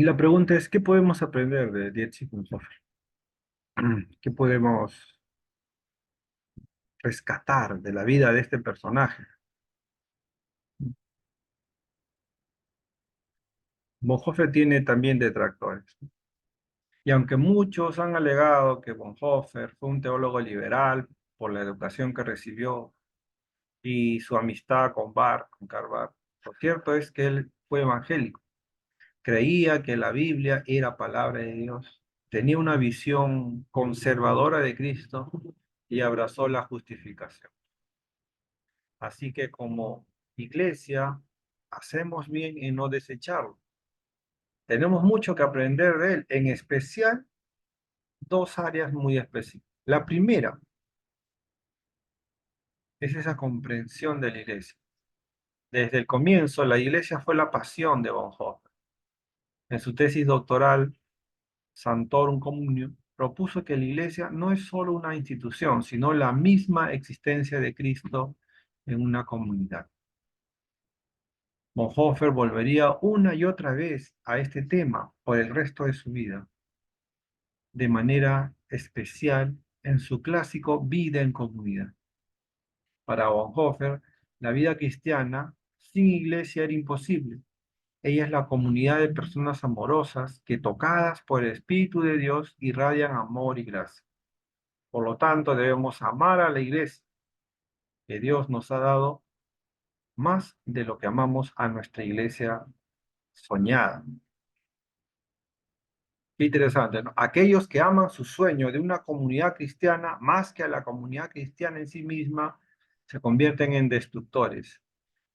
Y la pregunta es, ¿qué podemos aprender de Dietrich Bonhoeffer? ¿Qué podemos rescatar de la vida de este personaje? Bonhoeffer tiene también detractores. Y aunque muchos han alegado que Bonhoeffer fue un teólogo liberal por la educación que recibió y su amistad con Karl Barth, lo cierto es que él fue evangélico. Creía que la Biblia era palabra de Dios. Tenía una visión conservadora de Cristo y abrazó la justificación. Así que como iglesia, hacemos bien en no desecharlo. Tenemos mucho que aprender de él, en especial dos áreas muy específicas. La primera es esa comprensión de la iglesia. Desde el comienzo, la iglesia fue la pasión de Bonhoeffer. En su tesis doctoral, Sanctorum Communio, propuso que la iglesia no es solo una institución, sino la misma existencia de Cristo en una comunidad. Bonhoeffer volvería una y otra vez a este tema por el resto de su vida, de manera especial en su clásico Vida en Comunidad. Para Bonhoeffer, la vida cristiana sin iglesia era imposible. Ella es la comunidad de personas amorosas que, tocadas por el Espíritu de Dios, irradian amor y gracia. Por lo tanto, debemos amar a la iglesia que Dios nos ha dado más de lo que amamos a nuestra iglesia soñada. Qué interesante, ¿no? Aquellos que aman su sueño de una comunidad cristiana más que a la comunidad cristiana en sí misma, se convierten en destructores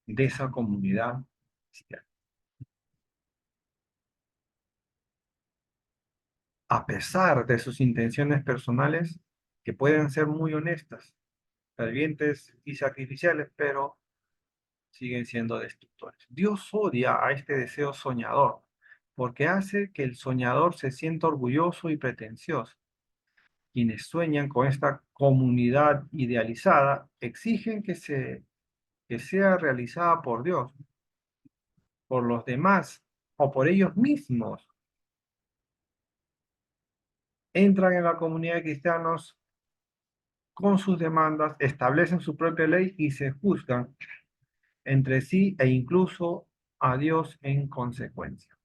de esa comunidad cristiana. A pesar de sus intenciones personales, que pueden ser muy honestas, fervientes y sacrificiales, pero siguen siendo destructores. Dios odia a este deseo soñador, porque hace que el soñador se sienta orgulloso y pretencioso. Quienes sueñan con esta comunidad idealizada exigen que sea realizada por Dios, por los demás o por ellos mismos. Entran en la comunidad de cristianos con sus demandas, establecen su propia ley y se juzgan entre sí e incluso a Dios en consecuencia.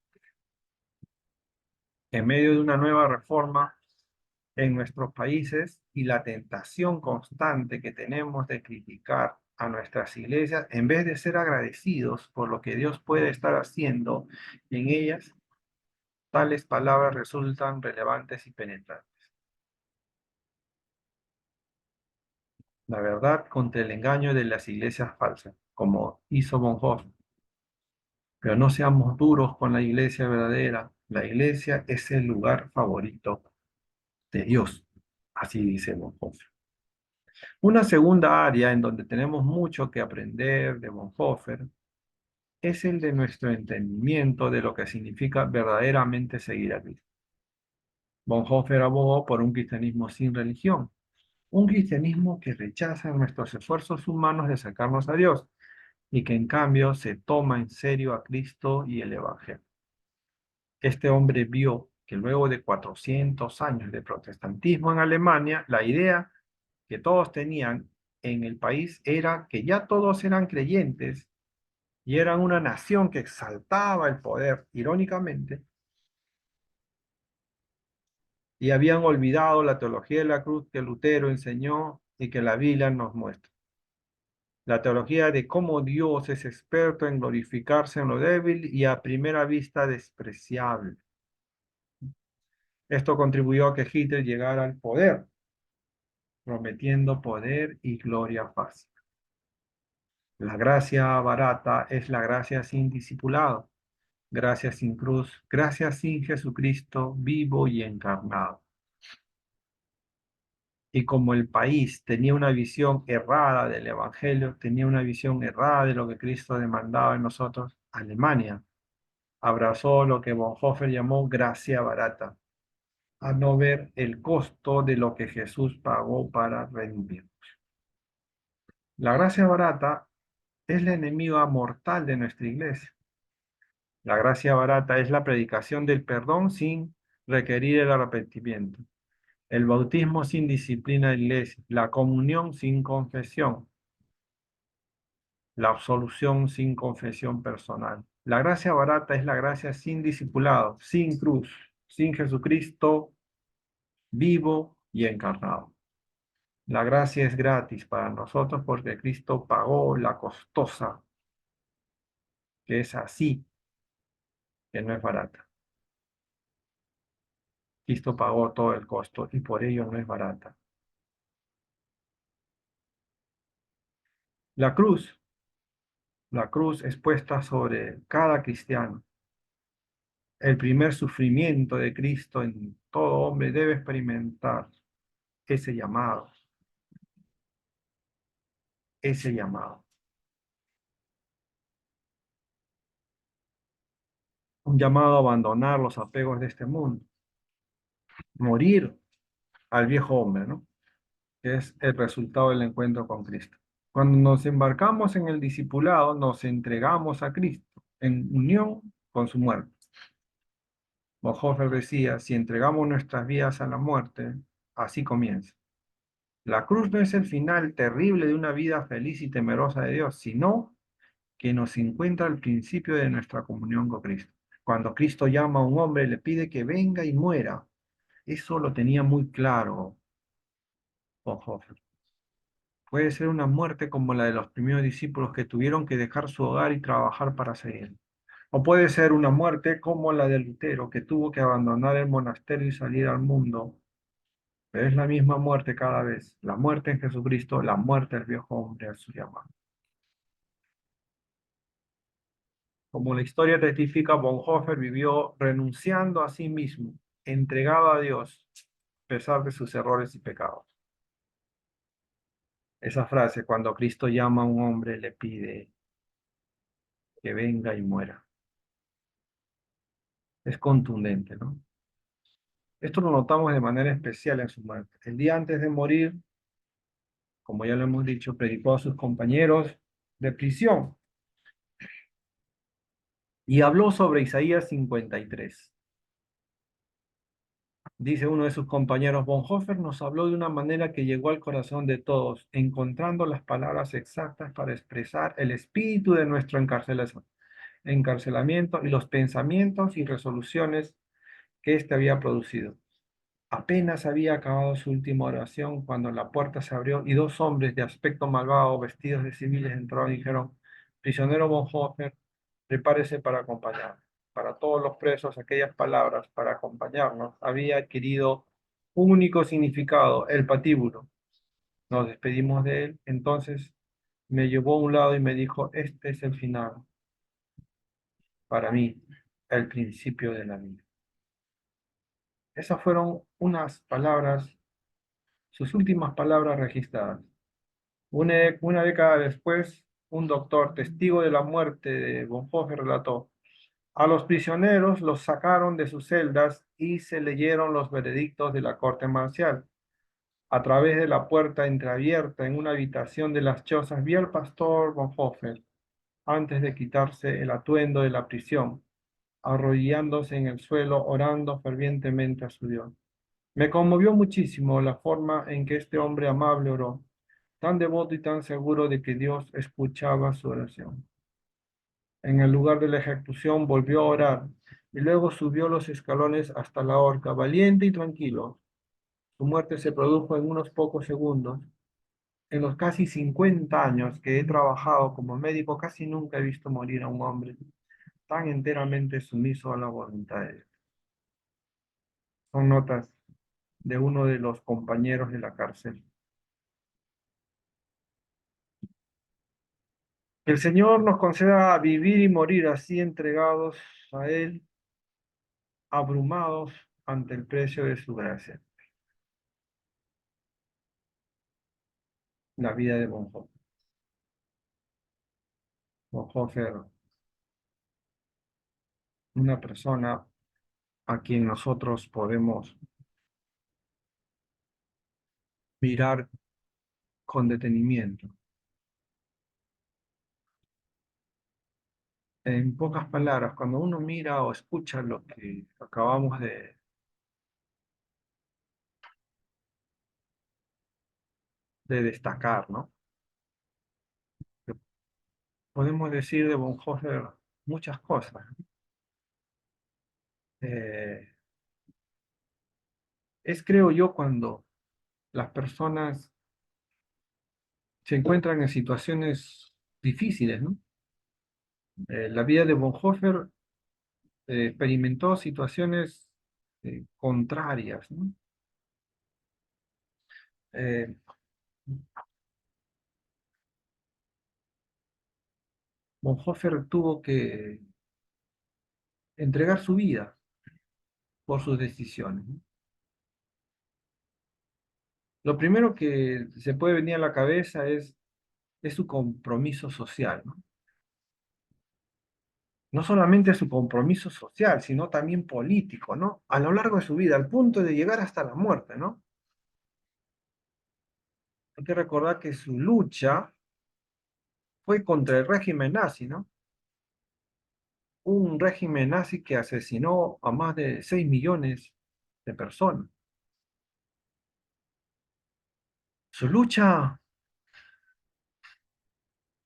En medio de una nueva reforma en nuestros países y la tentación constante que tenemos de criticar a nuestras iglesias, en vez de ser agradecidos por lo que Dios puede estar haciendo en ellas, tales palabras resultan relevantes y penetrantes. La verdad contra el engaño de las iglesias falsas, como hizo Bonhoeffer. Pero no seamos duros con la iglesia verdadera. La iglesia es el lugar favorito de Dios. Así dice Bonhoeffer. Una segunda área en donde tenemos mucho que aprender de Bonhoeffer es el de nuestro entendimiento de lo que significa verdaderamente seguir a Cristo. Bonhoeffer abogó por un cristianismo sin religión, un cristianismo que rechaza nuestros esfuerzos humanos de sacarnos a Dios y que en cambio se toma en serio a Cristo y el Evangelio. Este hombre vio que luego de 400 años de protestantismo en Alemania, la idea que todos tenían en el país era que ya todos eran creyentes y eran una nación que exaltaba el poder, irónicamente, y habían olvidado la teología de la cruz que Lutero enseñó y que la Biblia nos muestra. La teología de cómo Dios es experto en glorificarse en lo débil y a primera vista despreciable. Esto contribuyó a que Hitler llegara al poder, prometiendo poder y gloria fácil. La gracia barata es la gracia sin discipulado, gracia sin cruz, gracia sin Jesucristo vivo y encarnado. Y como el país tenía una visión errada del Evangelio, tenía una visión errada de lo que Cristo demandaba en nosotros, Alemania abrazó lo que Bonhoeffer llamó gracia barata, a no ver el costo de lo que Jesús pagó para redimir. La gracia barata es la enemiga mortal de nuestra iglesia. La gracia barata es la predicación del perdón sin requerir el arrepentimiento. El bautismo sin disciplina de iglesia. La comunión sin confesión. La absolución sin confesión personal. La gracia barata es la gracia sin discipulado, sin cruz, sin Jesucristo vivo y encarnado. La gracia es gratis para nosotros porque Cristo pagó la costosa, que es así, que no es barata. Cristo pagó todo el costo y por ello no es barata. La cruz, la cruz es puesta sobre cada cristiano. El primer sufrimiento de Cristo en todo hombre debe experimentar ese llamado, ese llamado. Un llamado a abandonar los apegos de este mundo, morir al viejo hombre, ¿no? Que es el resultado del encuentro con Cristo. Cuando nos embarcamos en el discipulado, nos entregamos a Cristo en unión con su muerte. Bonhoeffer decía, si entregamos nuestras vidas a la muerte, así comienza. La cruz no es el final terrible de una vida feliz y temerosa de Dios, sino que nos encuentra al principio de nuestra comunión con Cristo. Cuando Cristo llama a un hombre, le pide que venga y muera. Eso lo tenía muy claro Bonhoeffer. Puede ser una muerte como la de los primeros discípulos que tuvieron que dejar su hogar y trabajar para seguir. O puede ser una muerte como la de Lutero, que tuvo que abandonar el monasterio y salir al mundo. Pero es la misma muerte cada vez. La muerte en Jesucristo, la muerte del viejo hombre a su llamado. Como la historia testifica, Bonhoeffer vivió renunciando a sí mismo, entregado a Dios, a pesar de sus errores y pecados. Esa frase, cuando Cristo llama a un hombre, le pide que venga y muera. Es contundente, ¿no? Esto lo notamos de manera especial en su muerte. El día antes de morir, como ya lo hemos dicho, predicó a sus compañeros de prisión y habló sobre Isaías 53. Dice uno de sus compañeros, Bonhoeffer nos habló de una manera que llegó al corazón de todos, encontrando las palabras exactas para expresar el espíritu de nuestro encarcelamiento y los pensamientos y resoluciones que éste había producido. Apenas había acabado su última oración cuando la puerta se abrió y dos hombres de aspecto malvado, vestidos de civiles, entraron y dijeron, prisionero Bonhoeffer, prepárese para acompañarnos. Para todos los presos, aquellas palabras para acompañarnos había adquirido un único significado, el patíbulo. Nos despedimos de él, entonces me llevó a un lado y me dijo, este es el final, para mí, el principio de la vida. Esas fueron unas palabras, sus últimas palabras registradas. Una década después, un doctor, testigo de la muerte de Bonhoeffer, relató, a los prisioneros los sacaron de sus celdas y se leyeron los veredictos de la corte marcial. A través de la puerta entreabierta en una habitación de las chozas vi al pastor Bonhoeffer, antes de quitarse el atuendo de la prisión, arrodillándose en el suelo, orando fervientemente a su Dios. Me conmovió muchísimo la forma en que este hombre amable oró, tan devoto y tan seguro de que Dios escuchaba su oración. En el lugar de la ejecución volvió a orar y luego subió los escalones hasta la horca, valiente y tranquilo. Su muerte se produjo en unos pocos segundos. En los casi 50 años que he trabajado como médico, casi nunca he visto morir a un hombre tan enteramente sumiso a la voluntad de Dios. Son notas de uno de los compañeros de la cárcel. Que el Señor nos conceda vivir y morir así entregados a Él, abrumados ante el precio de su gracia. La vida de Bonhoeffer. Bonhoeffer, una persona a quien nosotros podemos mirar con detenimiento. En pocas palabras, cuando uno mira o escucha lo que acabamos de destacar, ¿no? Podemos decir de Bonhoeffer muchas cosas. Eh, creo yo, cuando las personas se encuentran en situaciones difíciles, ¿no? La vida de Bonhoeffer experimentó situaciones contrarias, ¿no? Eh, Bonhoeffer tuvo que entregar su vida por sus decisiones, ¿no? Lo primero que se puede venir a la cabeza es su compromiso social, ¿no? No solamente su compromiso social, sino también político, ¿no? A lo largo de su vida, al punto de llegar hasta la muerte, ¿no? Hay que recordar que su lucha fue contra el régimen nazi, ¿no? Un régimen nazi que asesinó a más de 6 millones de personas. Su lucha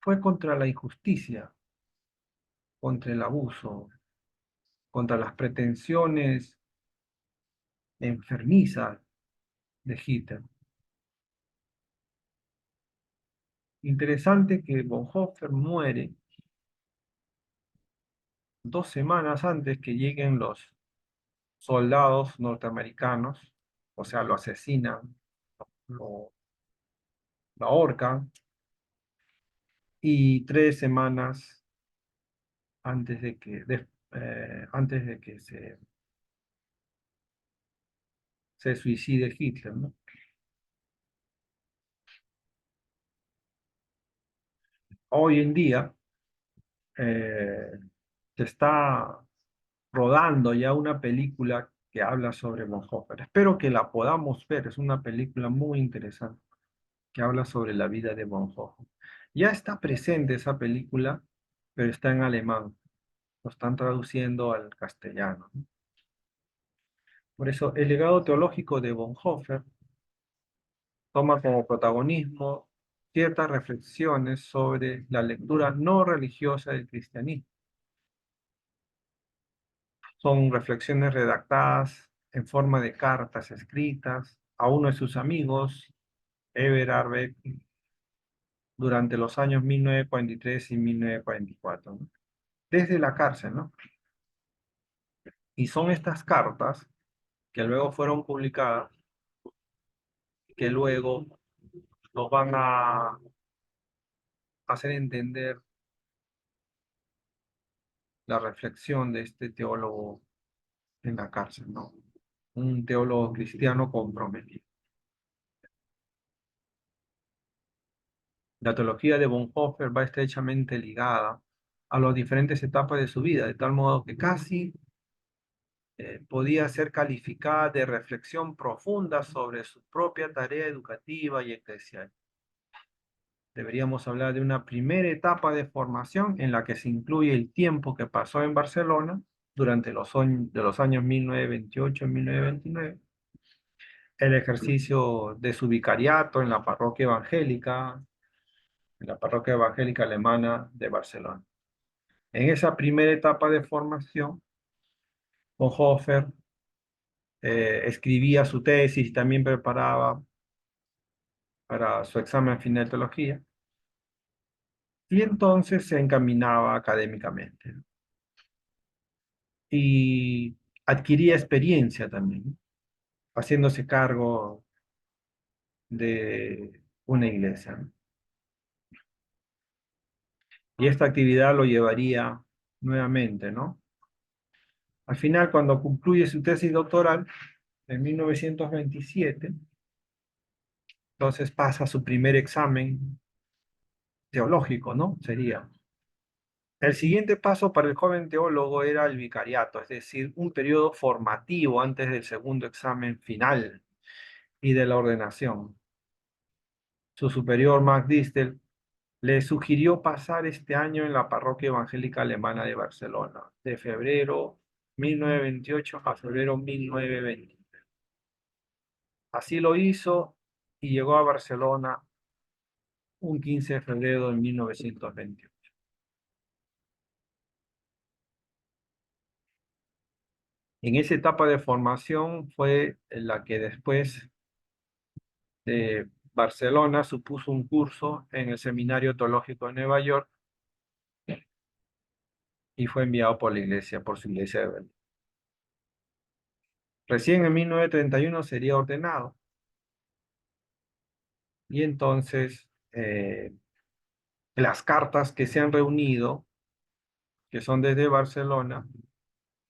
fue contra la injusticia, contra el abuso, contra las pretensiones enfermizas de Hitler. Interesante que Bonhoeffer muere 2 semanas antes que lleguen los soldados norteamericanos, o sea, lo asesinan, lo, lo ahorcan, y 3 semanas antes de que se suicide Hitler, ¿no? Hoy en día eh, se está rodando ya una película que habla sobre Bonhoeffer. Espero que la podamos ver, es una película muy interesante que habla sobre la vida de Bonhoeffer. Ya está presente esa película, pero está en alemán, lo están traduciendo al castellano, ¿no? Por eso, el legado teológico de Bonhoeffer toma como protagonismo ciertas reflexiones sobre la lectura no religiosa del cristianismo. Son reflexiones redactadas en forma de cartas escritas a uno de sus amigos, Everard Beck, durante los años 1943 y 1944, ¿no? Desde la cárcel, ¿no? Y son estas cartas que luego fueron publicadas, que luego nos van a hacer entender la reflexión de este teólogo en la cárcel, ¿no? Un teólogo cristiano comprometido. La teología de Bonhoeffer va estrechamente ligada a las diferentes etapas de su vida, de tal modo que casi podía ser calificada de reflexión profunda sobre su propia tarea educativa y eclesial. Deberíamos hablar de una primera etapa de formación en la que se incluye el tiempo que pasó en Barcelona durante de los años 1928 y 1929, el ejercicio de su vicariato en la parroquia evangélica alemana de Barcelona. En esa primera etapa de formación, Bonhoeffer escribía su tesis y también preparaba para su examen final de teología, y entonces se encaminaba académicamente, ¿no? Y adquiría experiencia también, ¿no? Haciéndose cargo de una iglesia, ¿no? Y esta actividad lo llevaría nuevamente, ¿no? Al final, cuando concluye su tesis doctoral, en 1927, entonces pasa su primer examen teológico, ¿no? Sería. El siguiente paso para el joven teólogo era el vicariato, es decir, un periodo formativo antes del segundo examen final y de la ordenación. Su superior, Max Distel, le sugirió pasar este año en la parroquia evangélica alemana de Barcelona, de febrero 1928 a febrero 1920. Así lo hizo y llegó a Barcelona un 15 de febrero de 1928. En esa etapa de formación fue la que después de Barcelona supuso un curso en el Seminario Teológico de Nueva York y fue enviado por la iglesia, por su iglesia de Berlín. Recién en 1931 sería ordenado y entonces las cartas que se han reunido, que son desde Barcelona,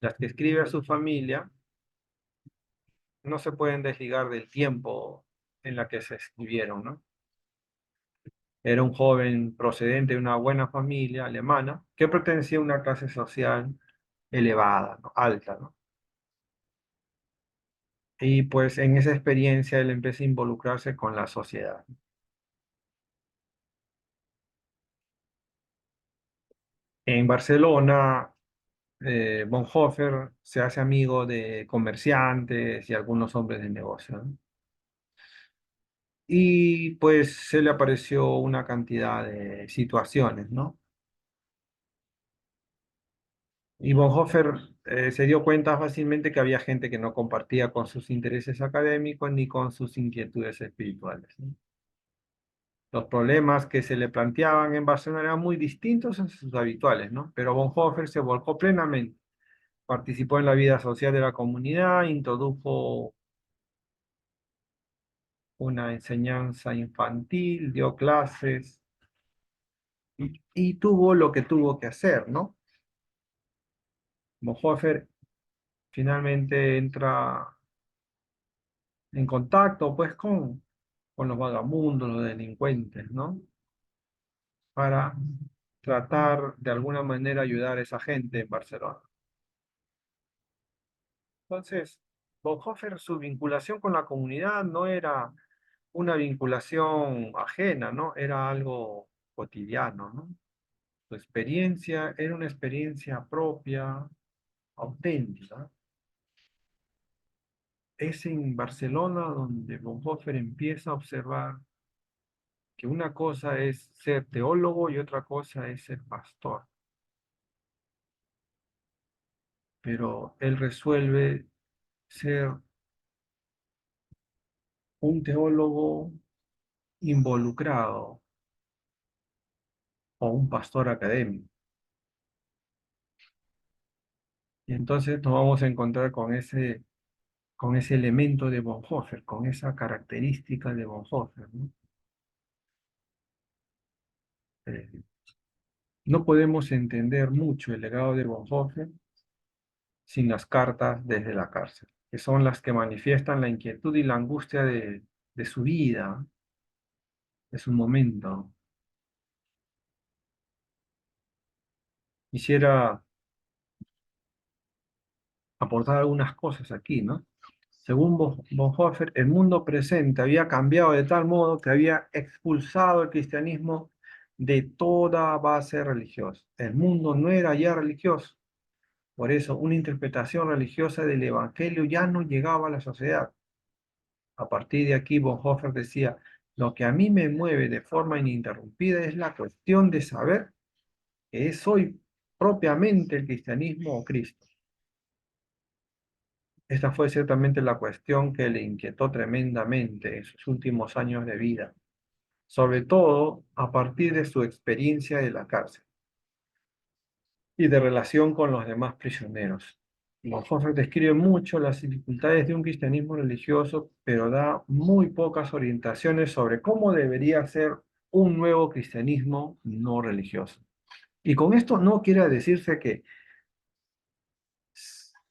las que escribe a su familia, no se pueden desligar del tiempo en la que se escribieron, ¿no? Era un joven procedente de una buena familia alemana que pertenecía a una clase social elevada, ¿no? Alta, ¿no? Y pues en esa experiencia él empieza a involucrarse con la sociedad. En Barcelona, Bonhoeffer se hace amigo de comerciantes y algunos hombres de negocio, ¿no? Y pues se le apareció una cantidad de situaciones, ¿no? Y Bonhoeffer se dio cuenta fácilmente que había gente que no compartía con sus intereses académicos ni con sus inquietudes espirituales, ¿no? Los problemas que se le planteaban en Barcelona eran muy distintos a sus habituales, ¿no? Pero Bonhoeffer se volcó plenamente, participó en la vida social de la comunidad, introdujo una enseñanza infantil, dio clases y tuvo lo que tuvo que hacer, ¿no? Bonhoeffer finalmente entra en contacto, pues, con los vagabundos, los delincuentes, ¿no? Para tratar de alguna manera ayudar a esa gente en Barcelona. Entonces, Bonhoeffer, su vinculación con la comunidad no era una vinculación ajena, ¿no? Era algo cotidiano, ¿no? Su experiencia era una experiencia propia, auténtica. Es en Barcelona donde Bonhoeffer empieza a observar que una cosa es ser teólogo y otra cosa es ser pastor. Pero él resuelve ser un teólogo involucrado o un pastor académico. Y entonces nos vamos a encontrar con ese elemento de Bonhoeffer, con esa característica de Bonhoeffer, ¿no? Eh, no podemos entender mucho el legado de Bonhoeffer sin las cartas desde la cárcel, que son las que manifiestan la inquietud y la angustia de su vida, de su momento. Quisiera aportar algunas cosas aquí, ¿no? Según Bonhoeffer, el mundo presente había cambiado de tal modo que había expulsado el cristianismo de toda base religiosa. El mundo no era ya religioso. Por eso, una interpretación religiosa del Evangelio ya no llegaba a la sociedad. A partir de aquí, Bonhoeffer decía, lo que a mí me mueve de forma ininterrumpida es la cuestión de saber que es hoy propiamente el cristianismo o Cristo. Esta fue ciertamente la cuestión que le inquietó tremendamente en sus últimos años de vida, sobre todo a partir de su experiencia de la cárcel y de relación con los demás prisioneros. Bonhoeffer describe mucho las dificultades de un cristianismo religioso, pero da muy pocas orientaciones sobre cómo debería ser un nuevo cristianismo no religioso. Y con esto no quiere decirse que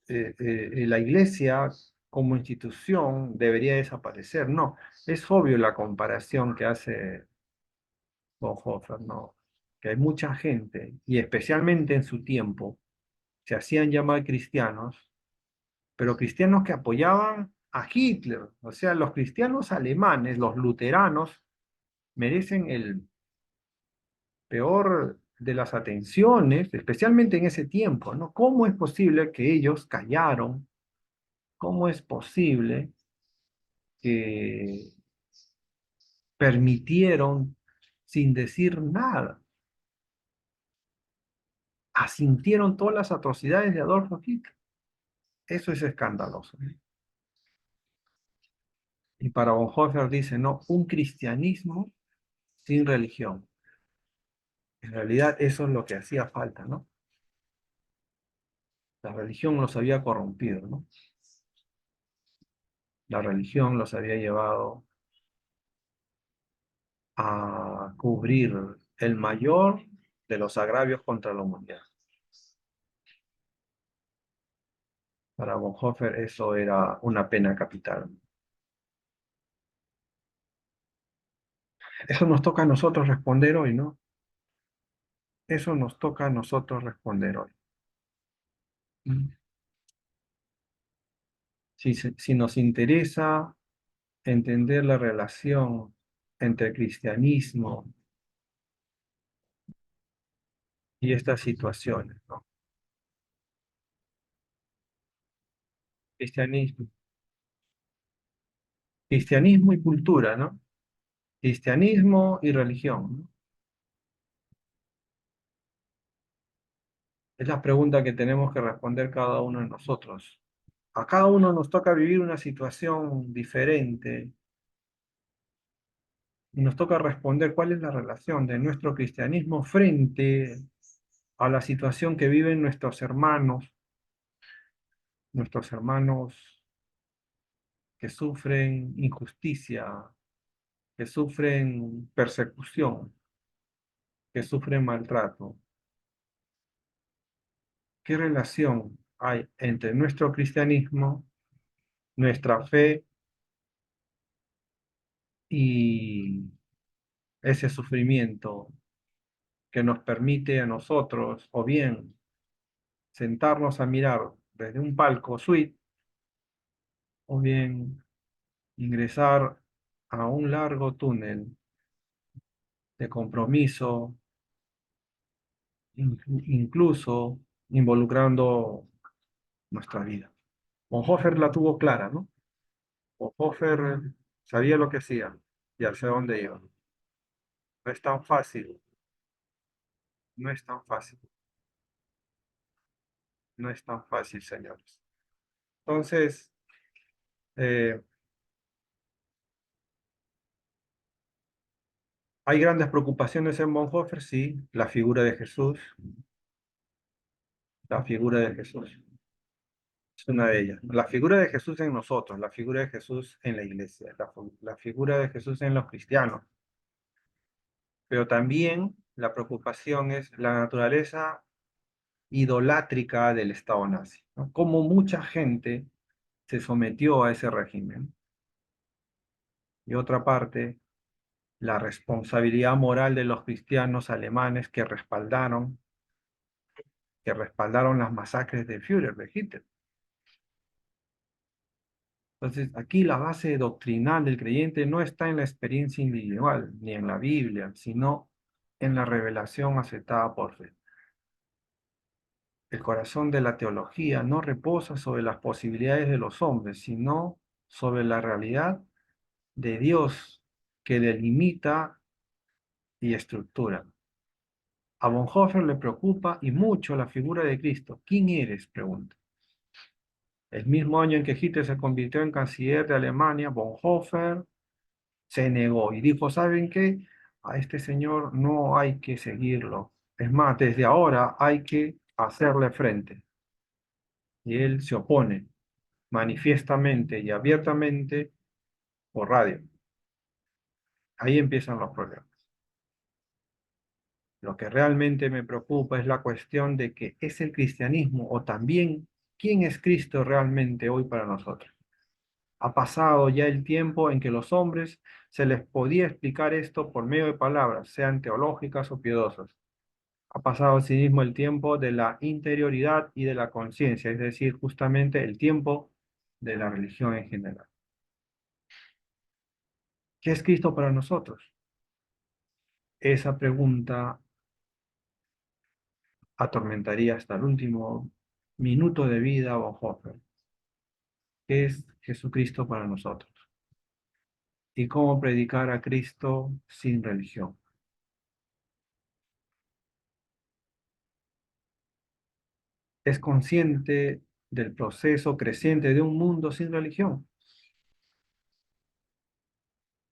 la iglesia como institución debería desaparecer. No, es obvio la comparación que hace Bonhoeffer, ¿no? Que hay mucha gente, y especialmente en su tiempo, se hacían llamar cristianos, pero cristianos que apoyaban a Hitler. O sea, los cristianos alemanes, los luteranos, merecen peor de las atenciones, especialmente en ese tiempo, ¿no? ¿Cómo es posible que ellos callaron? ¿Cómo es posible que permitieron sin decir nada? Asintieron todas las atrocidades de Adolfo Hitler. Eso es escandaloso, ¿no? Y para Bonhoeffer dice, no, un cristianismo sin religión. En realidad eso es lo que hacía falta, ¿no? La religión los había corrompido, ¿no? La religión los había llevado a cubrir el mayor de los agravios contra la humanidad. Para Bonhoeffer eso era una pena capital. Eso nos toca a nosotros responder hoy, ¿no? Eso nos toca a nosotros responder hoy. ¿Mm? Si nos interesa entender la relación entre cristianismo y estas situaciones, ¿no? Cristianismo, cristianismo y cultura, ¿no? Cristianismo y religión, ¿no? Es la pregunta que tenemos que responder cada uno de nosotros. A cada uno nos toca vivir una situación diferente y nos toca responder cuál es la relación de nuestro cristianismo frente a la situación que viven nuestros hermanos que sufren injusticia, que sufren persecución, que sufren maltrato. ¿Qué relación hay entre nuestro cristianismo, nuestra fe y ese sufrimiento que nos permite a nosotros, o bien sentarnos a mirar desde un palco suite, o bien ingresar a un largo túnel de compromiso, incluso involucrando nuestra vida? Bonhoeffer la tuvo clara, ¿no? Bonhoeffer sabía lo que hacía y hacia dónde iba. No es tan fácil, no es tan fácil, no es tan fácil, señores. Entonces, eh, hay grandes preocupaciones en Bonhoeffer, sí, la figura de Jesús, la figura de Jesús es una de ellas. La figura de Jesús en nosotros, la figura de Jesús en la iglesia, la figura de Jesús en los cristianos. Pero también la preocupación es la naturaleza idolátrica del Estado nazi, ¿no? Cómo mucha gente se sometió a ese régimen. Y otra parte, la responsabilidad moral de los cristianos alemanes que respaldaron las masacres de Führer, de Hitler. Entonces, aquí la base doctrinal del creyente no está en la experiencia individual, ni en la Biblia, sino en la revelación aceptada por fe. El corazón de la teología no reposa sobre las posibilidades de los hombres, sino sobre la realidad de Dios que delimita y estructura. A Bonhoeffer le preocupa y mucho la figura de Cristo. ¿Quién eres?, pregunta. El mismo año en que Hitler se convirtió en canciller de Alemania, Bonhoeffer se negó y dijo, ¿saben qué? A este señor no hay que seguirlo. Es más, desde ahora hay que hacerle frente. Y él se opone manifiestamente y abiertamente por radio. Ahí empiezan los problemas. Lo que realmente me preocupa es la cuestión de que es el cristianismo o también quién es Cristo realmente hoy para nosotros. Ha pasado ya el tiempo en que los hombres se les podía explicar esto por medio de palabras, sean teológicas o piadosas. Ha pasado asimismo el tiempo de la interioridad y de la conciencia, es decir, justamente el tiempo de la religión en general. ¿Qué es Cristo para nosotros? Esa pregunta atormentaría hasta el último minuto de vida a Bonhoeffer, que es Jesucristo para nosotros, y cómo predicar a Cristo sin religión. Es consciente del proceso creciente de un mundo sin religión,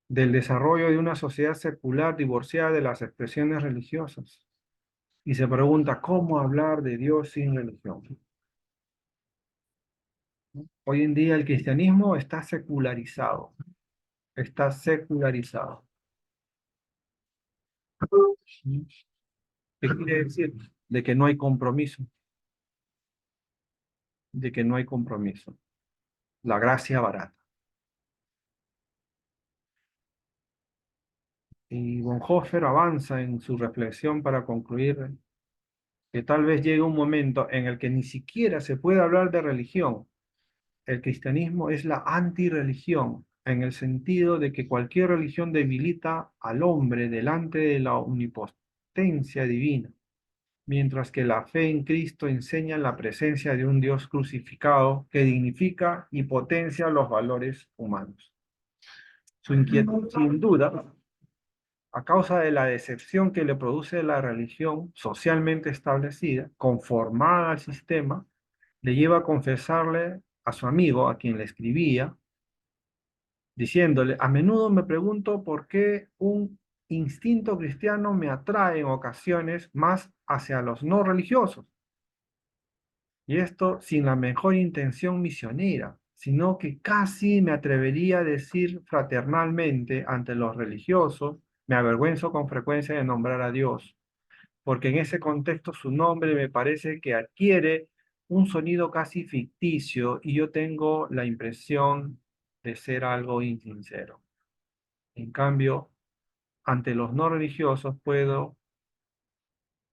del desarrollo de una sociedad secular divorciada de las expresiones religiosas, y se pregunta cómo hablar de Dios sin religión. Hoy en día el cristianismo está secularizado, está secularizado. ¿Qué quiere decir? De que no hay compromiso, de que no hay compromiso. La gracia barata. Y Bonhoeffer avanza en su reflexión para concluir que tal vez llegue un momento en el que ni siquiera se puede hablar de religión. El cristianismo es la antirreligión, en el sentido de que cualquier religión debilita al hombre delante de la omnipotencia divina, mientras que la fe en Cristo enseña la presencia de un Dios crucificado que dignifica y potencia los valores humanos. Su inquietud, sin duda, a causa de la decepción que le produce la religión socialmente establecida, conformada al sistema, le lleva a confesarle a su amigo, a quien le escribía, diciéndole, a menudo me pregunto por qué un instinto cristiano me atrae en ocasiones más hacia los no religiosos. Y esto sin la mejor intención misionera, sino que casi me atrevería a decir fraternalmente ante los religiosos, me avergüenzo con frecuencia de nombrar a Dios, porque en ese contexto su nombre me parece que adquiere un sonido casi ficticio y yo tengo la impresión de ser algo insincero. En cambio, ante los no religiosos puedo,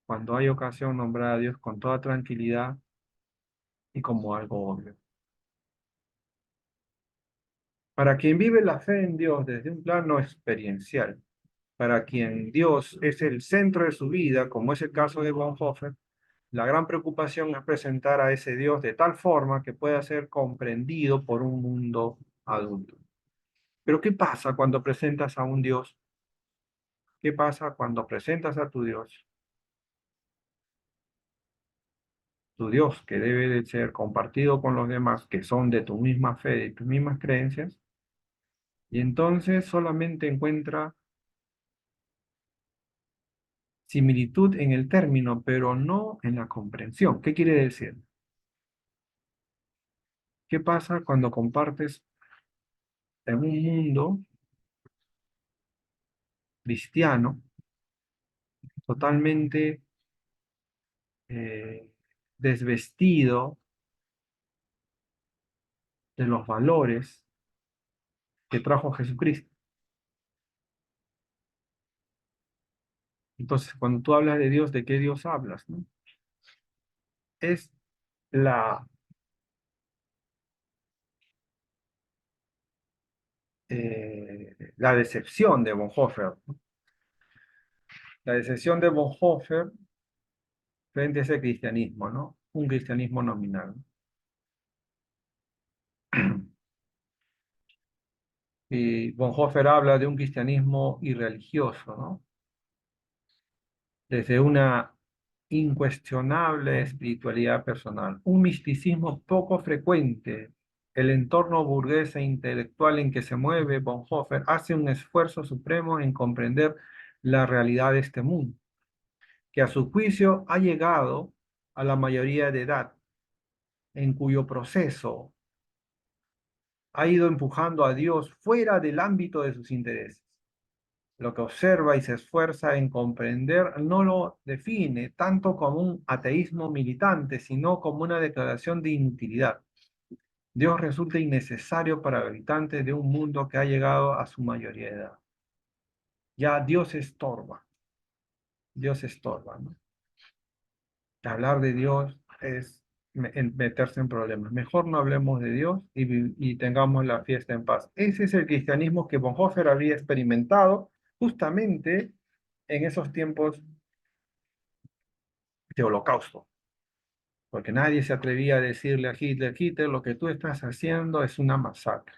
cuando hay ocasión, nombrar a Dios con toda tranquilidad y como algo obvio. Para quien vive la fe en Dios desde un plano experiencial, para quien Dios es el centro de su vida, como es el caso de Bonhoeffer, la gran preocupación es presentar a ese Dios de tal forma que pueda ser comprendido por un mundo adulto. Pero ¿qué pasa cuando presentas a un Dios? ¿Qué pasa cuando presentas a tu Dios que debe de ser compartido con los demás, que son de tu misma fe, de tus mismas creencias, y entonces solamente encuentra similitud en el término, pero no en la comprensión? ¿Qué quiere decir? ¿Qué pasa cuando compartes en un mundo cristiano totalmente eh, desvestido de los valores que trajo Jesucristo? Entonces, cuando tú hablas de Dios, ¿de qué Dios hablas, no? Es la, la decepción de Bonhoeffer, ¿no? La decepción de Bonhoeffer frente a ese cristianismo, ¿no? Un cristianismo nominal. Y Bonhoeffer habla de un cristianismo irreligioso, ¿no? Desde una incuestionable espiritualidad personal, un misticismo poco frecuente. El entorno burgués e intelectual en que se mueve Bonhoeffer hace un esfuerzo supremo en comprender la realidad de este mundo, que a su juicio ha llegado a la mayoría de edad, en cuyo proceso ha ido empujando a Dios fuera del ámbito de sus intereses. Lo que observa y se esfuerza en comprender no lo define tanto como un ateísmo militante, sino como una declaración de inutilidad. Dios resulta innecesario para habitantes de un mundo que ha llegado a su mayoría de edad. Ya Dios estorba, ¿no? Hablar de Dios es meterse en problemas. Mejor no hablemos de Dios y tengamos la fiesta en paz. Ese es el cristianismo que Bonhoeffer había experimentado justamente en esos tiempos este holocausto, porque nadie se atrevía a decirle a Hitler, Hitler, lo que tú estás haciendo es una masacre.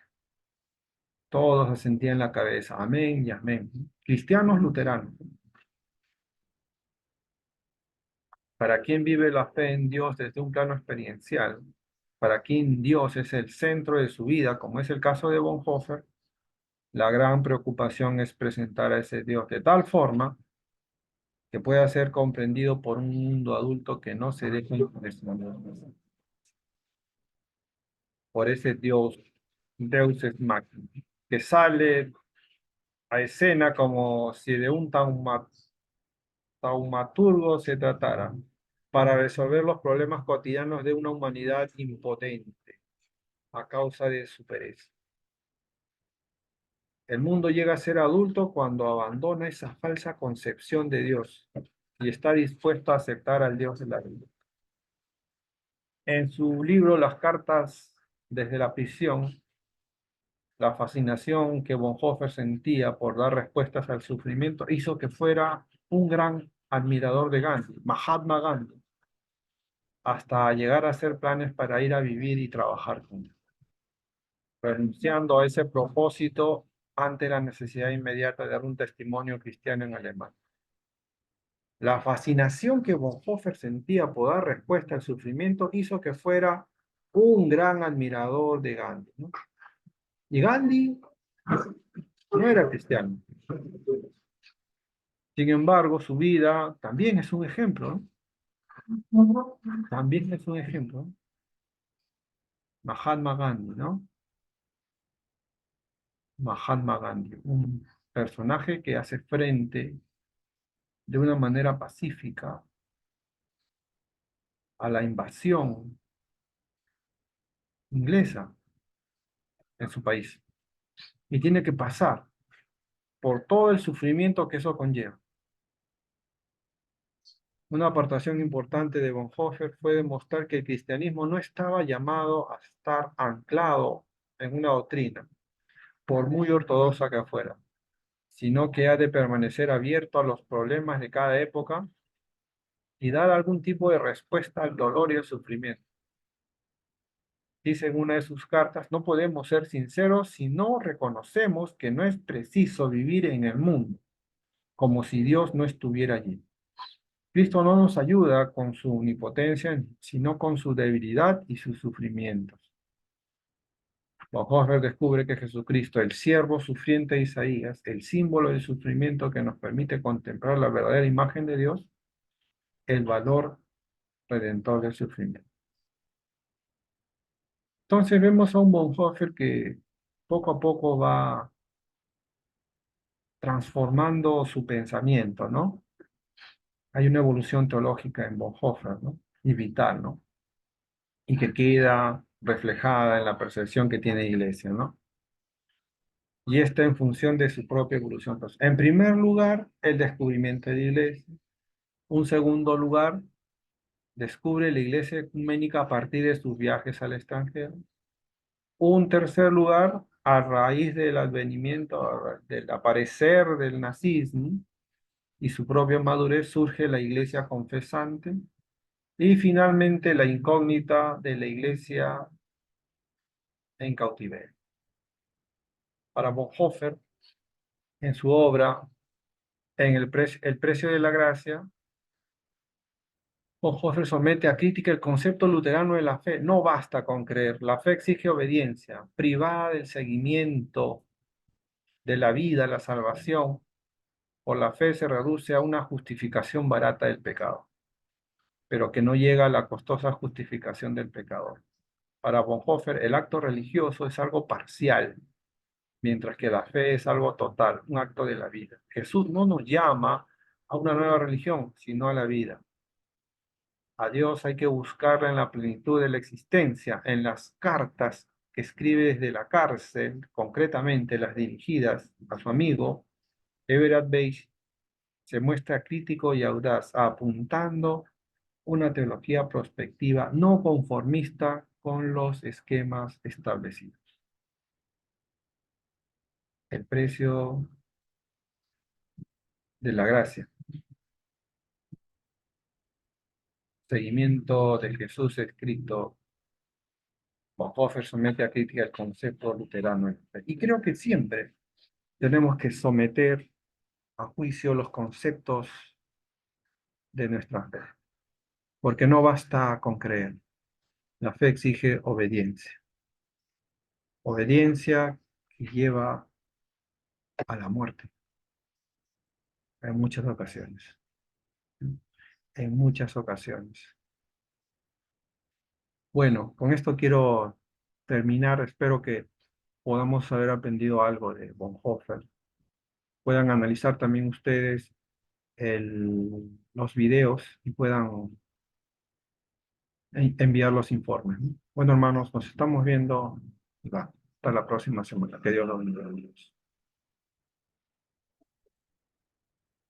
Todos asentían la cabeza, amén y amén. Cristianos luteranos, para quien vive la fe en Dios desde un plano experiencial, para quien Dios es el centro de su vida, como es el caso de Bonhoeffer, la gran preocupación es presentar a ese Dios de tal forma que pueda ser comprendido por un mundo adulto que no se deje impresionar por ese Dios, Deus ex machina, que sale a escena como si de un taumaturgo se tratara, para resolver los problemas cotidianos de una humanidad impotente a causa de su pereza. El mundo llega a ser adulto cuando abandona esa falsa concepción de Dios y está dispuesto a aceptar al Dios de la vida. En su libro Las cartas desde la prisión, la fascinación que Bonhoeffer sentía por dar respuestas al sufrimiento hizo que fuera un gran admirador de Gandhi, Mahatma Gandhi, hasta llegar a hacer planes para ir a vivir y trabajar con él, renunciando a ese propósito ante la necesidad inmediata de dar un testimonio cristiano en alemán. La fascinación que Bonhoeffer sentía por dar respuesta al sufrimiento hizo que fuera un gran admirador de Gandhi, ¿no? Y Gandhi no era cristiano. Sin embargo, su vida también es un ejemplo, ¿no? También es un ejemplo. Mahatma Gandhi, ¿no? Mahatma Gandhi, un personaje que hace frente de una manera pacífica a la invasión inglesa en su país. Y tiene que pasar por todo el sufrimiento que eso conlleva. Una aportación importante de Bonhoeffer fue demostrar que el cristianismo no estaba llamado a estar anclado en una doctrina, por muy ortodoxa que fuera, sino que ha de permanecer abierto a los problemas de cada época y dar algún tipo de respuesta al dolor y al sufrimiento. Dice en una de sus cartas, no podemos ser sinceros si no reconocemos que no es preciso vivir en el mundo, como si Dios no estuviera allí. Cristo no nos ayuda con su omnipotencia, sino con su debilidad y sus sufrimientos. Bonhoeffer descubre que Jesucristo, el siervo sufriente de Isaías, el símbolo del sufrimiento que nos permite contemplar la verdadera imagen de Dios, el valor redentor del sufrimiento. Entonces vemos a un Bonhoeffer que poco a poco va transformando su pensamiento, ¿no? Hay una evolución teológica en Bonhoeffer, ¿no? Y vital, ¿no? Y que queda reflejada en la percepción que tiene la Iglesia, ¿no? Y esta en función de su propia evolución. Entonces, en primer lugar, el descubrimiento de la Iglesia. Un segundo lugar, descubre la Iglesia ecuménica a partir de sus viajes al extranjero. Un tercer lugar, a raíz del advenimiento, del aparecer del nazismo y su propia madurez, surge la Iglesia confesante. Y finalmente, la incógnita de la Iglesia en cautiverio. Para Bonhoeffer, en su obra, en el precio de la gracia, Bonhoeffer somete a crítica el concepto luterano de la fe. No basta con creer, la fe exige obediencia, privada del seguimiento de la vida, la salvación. Por la fe se reduce a una justificación barata del pecado, pero que no llega a la costosa justificación del pecador. Para Bonhoeffer, el acto religioso es algo parcial, mientras que la fe es algo total, un acto de la vida. Jesús no nos llama a una nueva religión, sino a la vida. A Dios hay que buscarla en la plenitud de la existencia, en las cartas que escribe desde la cárcel, concretamente las dirigidas a su amigo Everett Beige, se muestra crítico y audaz, apuntando una teología prospectiva no conformista con los esquemas establecidos. El precio de la gracia. seguimiento de Jesús escrito, Bonhoeffer somete a crítica el concepto luterano de la fe. Y creo que siempre tenemos que someter a juicio los conceptos de nuestra fe, porque no basta con creer. La fe exige obediencia, obediencia que lleva a la muerte en muchas ocasiones, en muchas ocasiones. Bueno, con esto quiero terminar. Espero que podamos haber aprendido algo de Bonhoeffer. Puedan analizar también ustedes los videos y puedan enviar los informes, ¿no? Bueno, hermanos, nos estamos viendo. Va, hasta la próxima semana. Que Dios los bendiga.